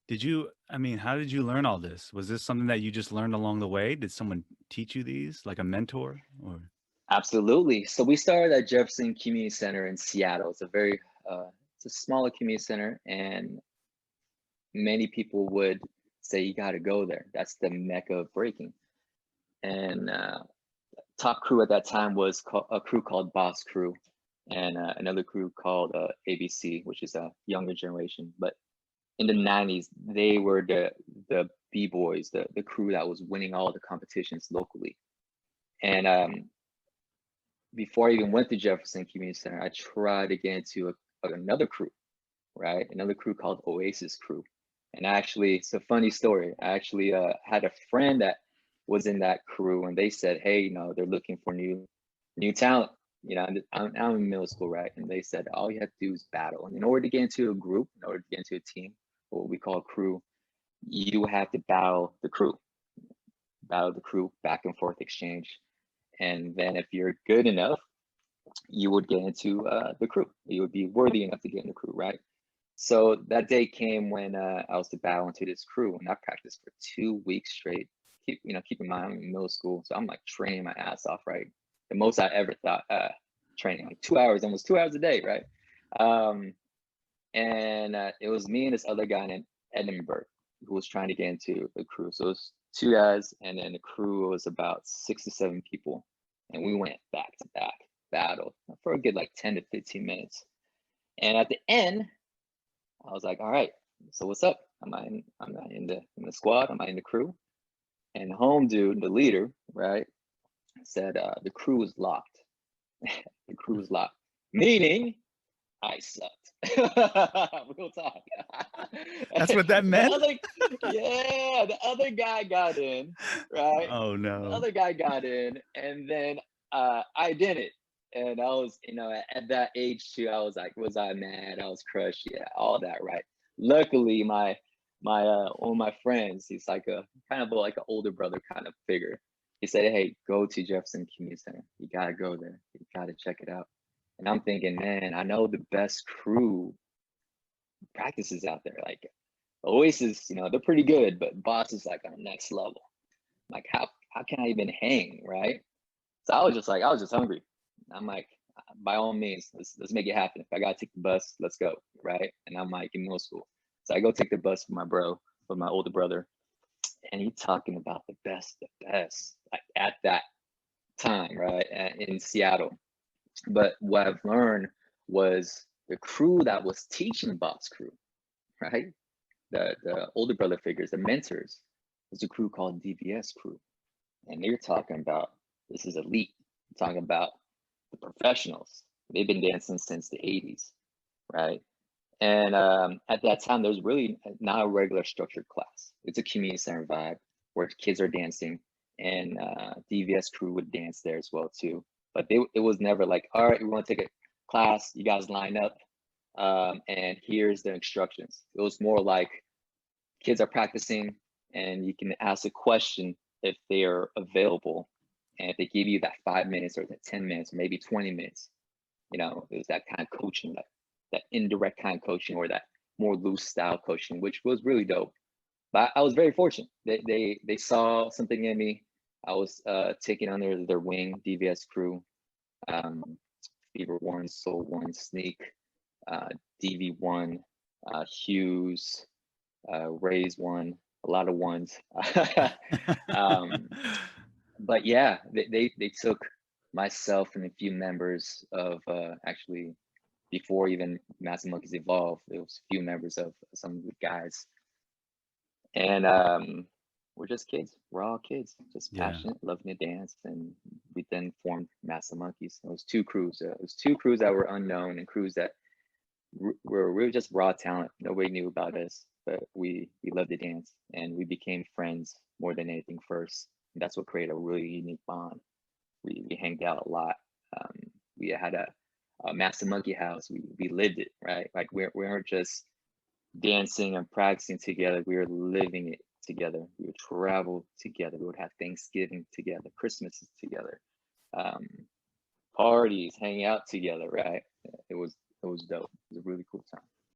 Yes. I mean, how did you learn all this? Was this something that you just learned along the way? Did someone teach you these, like a mentor? Or Absolutely. So we started at Jefferson Community Center in Seattle. It's a smaller community center, and many people would say you got to go there. That's the mecca of breaking. And top crew at that time was a crew called Boss Crew, and another crew called ABC, which is a younger generation. But in the 90s, they were the B-boys, the crew that was winning all the competitions locally. And before I even went to Jefferson Community Center, I tried to get into another crew, right? Another crew called Oasis Crew. And actually, it's a funny story. I actually had a friend that was in that crew, and they said, "Hey, they're looking for new talent." I'm in middle school, right? And they said, all you have to do is battle. And in order to get into a group, in order to get into a team, what we call a crew, you have to battle the crew, back and forth exchange. And then if you're good enough, you would get into the crew. You would be worthy enough to get in the crew, right? So that day came when I was to battle into this crew, and I practiced for 2 weeks straight. Keep in mind I'm in middle school, so I'm like training my ass off, right? The most I ever thought training, like 2 hours, almost 2 hours a day, right? And it was me and this other guy named Edinburgh who was trying to get into the crew. So it was two guys, and then the crew was about 6 to 7 people, and we went back to back battle for a good like 10 to 15 minutes. And at the end, I was like, all right, so what's up? I'm not in the squad, I'm not in the crew. And the home dude, the leader, right, said the crew was locked. The crew was locked. Meaning I sucked. Real talk. that's what that the meant? other the other guy got in, right? Oh The no. other guy got in, and then I didn't. And I was, at that age too, I was like, was I mad? I was crushed. Yeah, all that, right? Luckily, my one of my friends, he's like a kind of like an older brother kind of figure. He said, "Hey, go to Jefferson Community Center. You gotta go there. You gotta check it out." And I'm thinking, man, I know the best crew practices out there. Like Oasis, they're pretty good, but Boss is like on the next level. Like, how can I even hang, right? So I was just hungry. I'm like, by all means, let's make it happen. If I gotta take the bus, let's go, right? And I'm like in middle school, so I go take the bus with my older brother, and he's talking about the best, like at that time, right, in Seattle. But what I've learned was the crew that was teaching Boss Crew, right? The older brother figures, the mentors, was a crew called DVS Crew, and they're talking about this is elite. I'm talking about the professionals. They've been dancing since the 80s, right? And at that time, there was really not a regular structured class. It's a community center vibe where kids are dancing, and DVS Crew would dance there as well too. But it was never like, all right, we want to take a class. You guys line up, and here's the instructions. It was more like kids are practicing, and you can ask a question if they are available. And if they give you that 5 minutes or that 10 minutes, or maybe 20 minutes, it was that kind of coaching, that indirect kind of coaching, or that more loose style coaching, which was really dope. But I was very fortunate. They saw something in me. I was taken under their wing, DVS Crew, Fever One, Soul One, Sneak, DV1, Hughes, Raise One, a lot of ones. um, but yeah, they took myself and a few members of actually before even Massive Monkees evolved, there was a few members of some of the guys, and we're just kids. We're all kids, just Yeah. passionate, loving to dance, and we then formed Massive Monkees. It was two crews. It was two crews that were unknown, and crews that we were just raw talent. Nobody knew about us, but we loved to dance, and we became friends more than anything first. And that's what created a really unique bond. We hanged out a lot. We had a Massive Monkey house. We lived it, right? Like we weren't just dancing and practicing together. We were living it together. We would travel together. We would have Thanksgiving together, Christmases together, um, parties, hanging out together, right? It was dope. It was a really cool time.